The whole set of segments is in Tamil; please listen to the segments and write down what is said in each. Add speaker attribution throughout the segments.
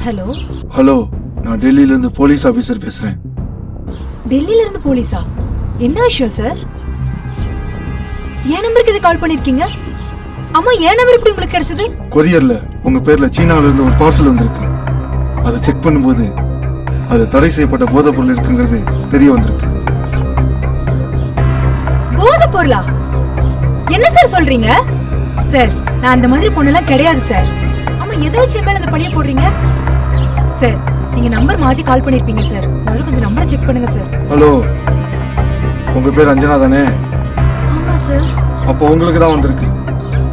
Speaker 1: ஹலோ
Speaker 2: ஹலோ, நான் டெல்லியில இருந்து போலீஸ் ஆபீசர் பேசுறேன்.
Speaker 1: டெல்லியில இருந்து போலீஸா? என்ன விஷயம் சார்? என் நம்பருக்கு இது கால் பண்ணிருக்கீங்க? அம்மா, என் நம்பர் எப்படி உங்களுக்கு கிடைச்சது?
Speaker 2: கொரியர்ல உங்க பேர்ல சீனால இருந்து ஒரு பார்சல் வந்திருக்கு. அதை செக் பண்ணும்போது அது தடை செய்யப்பட்ட போதைப் பொருள் இருக்குங்கிறது தெரிய வந்திருக்கு.
Speaker 1: போதைப் பொருளா? என்ன சார் சொல்றீங்க? சார், நான் அந்த மாதிரி பொண்ணெல்லாம் கிடையாது சார். அம்மா, எதை வச்சு மேல அந்த பழிய போடுறீங்க? சார், நீங்க நம்பர் மாத்தி கால் பண்ணிருப்பீங்க சார். முதல்ல கொஞ்சம் நம்பரை செக் பண்ணுங்க சார்.
Speaker 2: ஹலோ, உங்க பேர் அஞ்சனா தானே?
Speaker 1: ஆமா சார்.
Speaker 2: அப்போ உங்களுக்கு தான் வந்திருக்கு.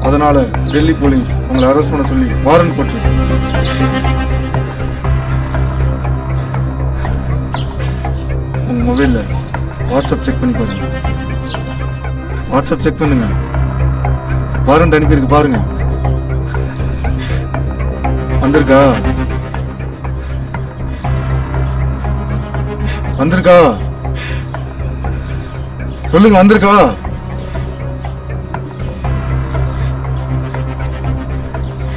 Speaker 2: அதனால டெல்லி போலீஸ் உங்களை அரெஸ்ட் பண்ண சொல்லி வாரண்ட் போட்டிருக்கு. உங்க மொபைல்ல வாட்ஸ்அப் செக் பண்ணி பாருங்க. வாட்ஸ்அப் செக் பண்ணுங்க. வாரண்ட் அனுப்பியிருக்கு பாருங்க. வந்திருக்கா? வந்திருக்கா? சொல்லுங்க, வந்திருக்கா?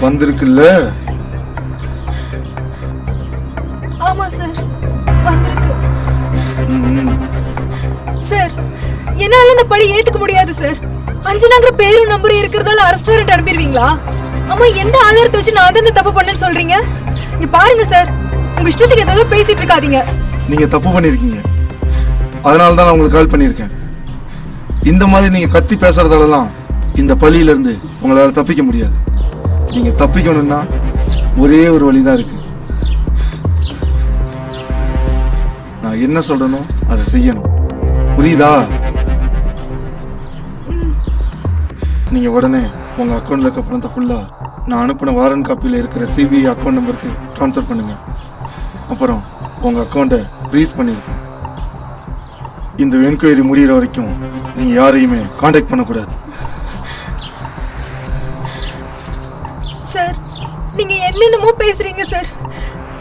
Speaker 2: வந்திருக்குல்ல?
Speaker 1: ஆமா சார், வந்திருக்கு. சார், என்னால இந்த பழி ஏத்துக்க முடியாது சார். அஞ்சனாங்கிற பேரும் நம்பரும் இருக்கிறதால அரெஸ்ட் வாரண்ட் அனுப்பிடுவீங்களா? அம்மா, எந்த ஆதாரத்தை வச்சு நான் தான் தப்பு பண்ணேன்னு சொல்றீங்க? இங்க பாருங்க சார், உங்க இஷ்டத்துக்கு ஏதாவது பேசிட்டு இருக்காதீங்க.
Speaker 2: நீங்க தப்பு பண்ணிருக்கீங்க. அதனால தான் நான் உங்களுக்கு கால் பண்ணியிருக்கேன். இந்த மாதிரி நீங்க கத்தி பேசுறதாலலாம் இந்த பழியில இருந்து உங்களால தப்பிக்க முடியாது. நீங்க தப்பிக்கணும்னா ஒரே ஒரு வழிதான் இருக்கு. நான் என்ன சொல்றேனோ அதை செய்யணும். புரியுதா? நீங்க உடனே உங்க அக்கௌண்ட்ல இருக்க பணத்தை ஃபுல்லா நான் அனுப்பின வாரண்ட் காப்பியில் இருக்கிற சிபிஐ அக்கௌண்ட் நம்பருக்கு ட்ரான்ஸ்ஃபர் பண்ணுங்க. அப்புறம் உங்க அக்கௌண்ட்டை ஃப்ரீஸ் பண்ணிருக்கேன். இந்த என்கொயரி முடிகிற வரைக்கும் நீங்க யாரையுமே காண்டாக்ட் பண்ணக்கூடாது.
Speaker 1: சார், நீங்க என்னென்னமோ பேசுறீங்க சார்.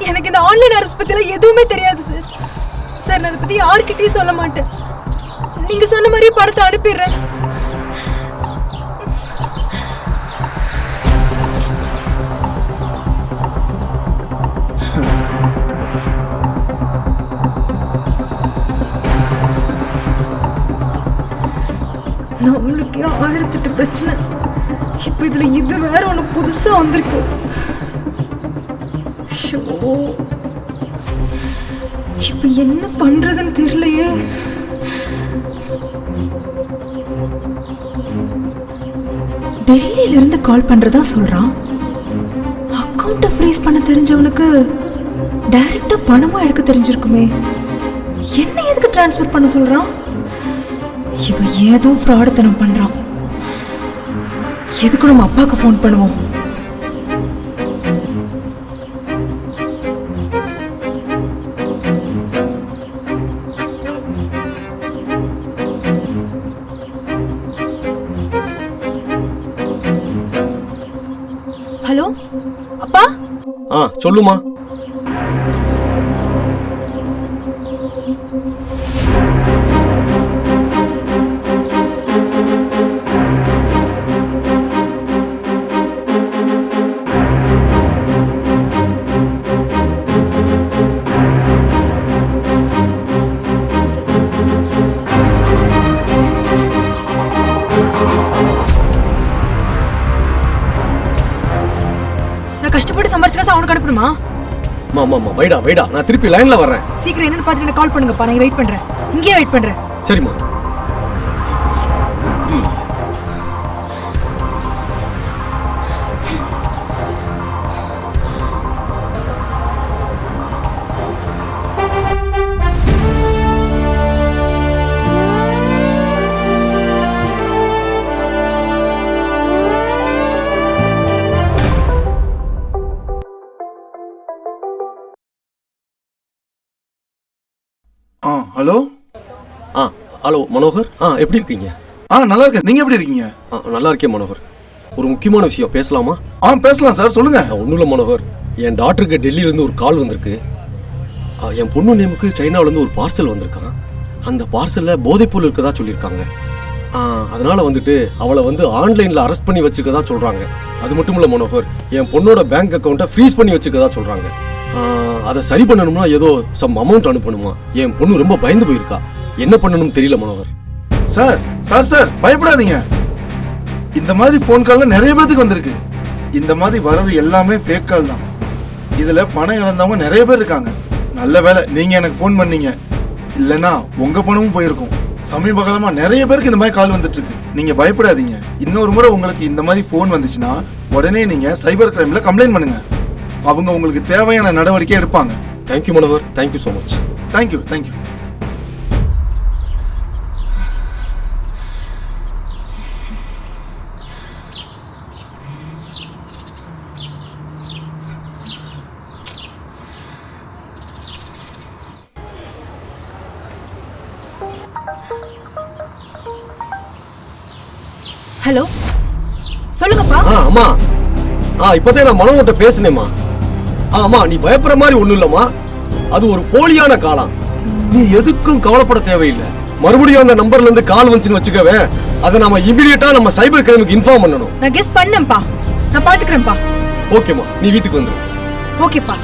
Speaker 1: எனக்கு இந்த ஆன்லைன் அரெஸ்ட் பத்தில எதுவுமே தெரியாது சார். சார், நான் அதை பத்தி யார்கிட்டயும் சொல்ல மாட்டேன். நீங்க சொன்ன மாதிரி பணத்தை அனுப்பிடுறேன். நம்மளுக்கு 1008 பிரச்சனை. இப்ப இதுல இது வேற ஒண்ணு புதுசா வந்திருக்கு. இப்ப என்ன பண்றதுன்னு தெரியலையே. டெல்லியில இருந்து கால் பண்றதா சொல்றான். அக்கவுண்ட ஃப்ரீஸ் பண்ண தெரிஞ்சவனுக்கு டைரக்டா பணமா எடுக்க தெரிஞ்சிருக்குமே. என்ன எதுக்கு டிரான்ஸ்ஃபர் பண்ண சொல்றான்? இவன் ஏதோ ஃப்ராடுத்தனம் பண்றான். எதுக்கு நம்ம அப்பாவுக்கு ஃபோன் பண்ணுவோம். ஹலோ அப்பா.
Speaker 3: சொல்லுமா.
Speaker 1: கஷ்டப்பட்டு சம்பாரிச்ச காசு அவனுக்கு அனுப்பணுமா?
Speaker 3: மாமா வைடா வைடா, நான் திருப்பி லைன்ல வர்றேன்.
Speaker 1: சீக்கிரம் என்னன்னு பார்த்துட்டு எனக்கு கால் பண்ணுங்கப்பா. நான் வெயிட் பண்றேன். இங்கேயே வெயிட் பண்றேன்.
Speaker 3: சரிம்மா.
Speaker 2: ஹலோ.
Speaker 3: ஆ ஹலோ மனோகர். எப்படி இருக்கீங்க?
Speaker 2: நல்லா இருக்கேன். நீங்க எப்படி இருக்கீங்க?
Speaker 3: நல்லா இருக்கேன் மனோகர். ஒரு முக்கியமான விஷயம் பேசலாமா?
Speaker 2: பேசலாம் சார், சொல்லுங்க.
Speaker 3: ஒன்றும் இல்லை மனோகர், என் டாக்டருக்கு டெல்லியிலேருந்து ஒரு கால் வந்திருக்கு. என் பொண்ணு நேமுக்கு சைனாவிலேருந்து ஒரு பார்சல் வந்திருக்கான். அந்த பார்சலில் போதைப்பொருள் இருக்கதா சொல்லியிருக்காங்க. அதனால வந்துட்டு அவளை வந்து ஆன்லைனில் அரெஸ்ட் பண்ணி வச்சிருக்கதா சொல்கிறாங்க. அது மட்டும் இல்லை மனோகர், என் பொண்ணோட பேங்க் அக்கௌண்ட்டை ஃப்ரீஸ் பண்ணி வச்சிருக்கதா சொல்கிறாங்க. அதை சரி பண்ணணும்னா ஏதோ சம் அமௌண்ட் அனுப்பணுமா. என் பொண்ணு ரொம்ப பயந்து போயிருக்கா. என்ன பண்ணணும்னு தெரியல மனோகர்.
Speaker 2: சார் சார் சார் பயப்படாதீங்க. இந்த மாதிரி ஃபோன் கால்ல நிறைய பேருக்கு வந்திருக்கு. இந்த மாதிரி வர்றது எல்லாமே ஃபேக் கால் தான். இதுல பணம் இழந்தவங்க நிறைய பேர் இருக்காங்க. நல்ல வேளை நீங்க எனக்கு ஃபோன் பண்ணீங்க, இல்லைன்னா உங்க பணமும் போயிருக்கும். சமீப காலமா நிறைய பேருக்கு இந்த மாதிரி கால் வந்துட்டு இருக்கு. நீங்க பயப்படாதீங்க. இன்னொரு முறை உங்களுக்கு இந்த மாதிரி ஃபோன் வந்துச்சுன்னா உடனே நீங்க சைபர் கிரைம்ல கம்ப்ளைண்ட் பண்ணுங்க. அவங்க உங்களுக்கு தேவையான நடவடிக்கை எடுப்பாங்க.
Speaker 3: Thank you Manohar, thank you so much.
Speaker 2: Thank you thank you.
Speaker 1: Hello, சொல்லுங்கப்பா.
Speaker 3: அம்மா, இப்போதான் நான் மனோகர்கிட்ட பேசினேம்மா. அம்மா, நீ பயப்படுற மாதிரி ஒண்ணும் இல்லம்மா. அது ஒரு போலியான காலம். நீ எதுக்கும் கவலைப்பட தேவையில்லை. மறுபடியும் அந்த நம்பர்ல இருந்து கால் வந்துச்சுன்னு வச்சுக்கவே, அதை நம்ம இமிடியேட்டா நம்ம சைபர் கிரைமுக்கு இன்ஃபார்ம் பண்ணணும்.
Speaker 1: நான் கெஸ் பண்ணேன்ப்பா, நான் பாத்துக்கிறேன்ப்பா.
Speaker 3: ஓகேம்மா, நீ வீட்டுக்கு வந்துரு.
Speaker 1: ஓகேப்பா.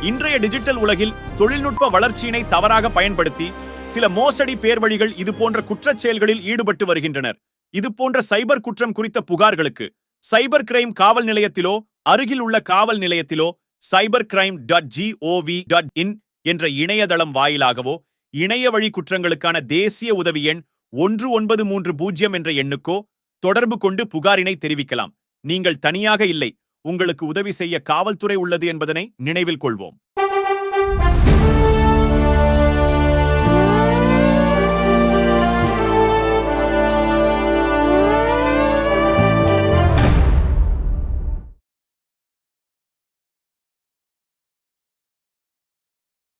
Speaker 4: இன்றைய டிஜிட்டல் உலகில் தொழில்நுட்ப வளர்ச்சியினை தவறாக பயன்படுத்தி சில மோசடி பேர்வழிகள் இது போன்ற குற்றச் செயல்களில் ஈடுபட்டு வருகின்றனர். இது போன்ற சைபர் குற்றம் குறித்த புகார்களுக்கு சைபர் கிரைம் காவல் நிலையத்திலோ அருகில் உள்ள காவல் நிலையத்திலோ cybercrime.gov.in என்ற இணையதளம் வாயிலாகவோ இணைய வழி குற்றங்களுக்கான தேசிய உதவி எண் 1930 என்ற எண்ணுக்கோ தொடர்பு கொண்டு புகாரினை தெரிவிக்கலாம். நீங்கள் தனியாக இல்லை, உங்களுக்கு உதவி செய்ய காவல்துறை உள்ளது என்பதனை நினைவில் கொள்வோம்.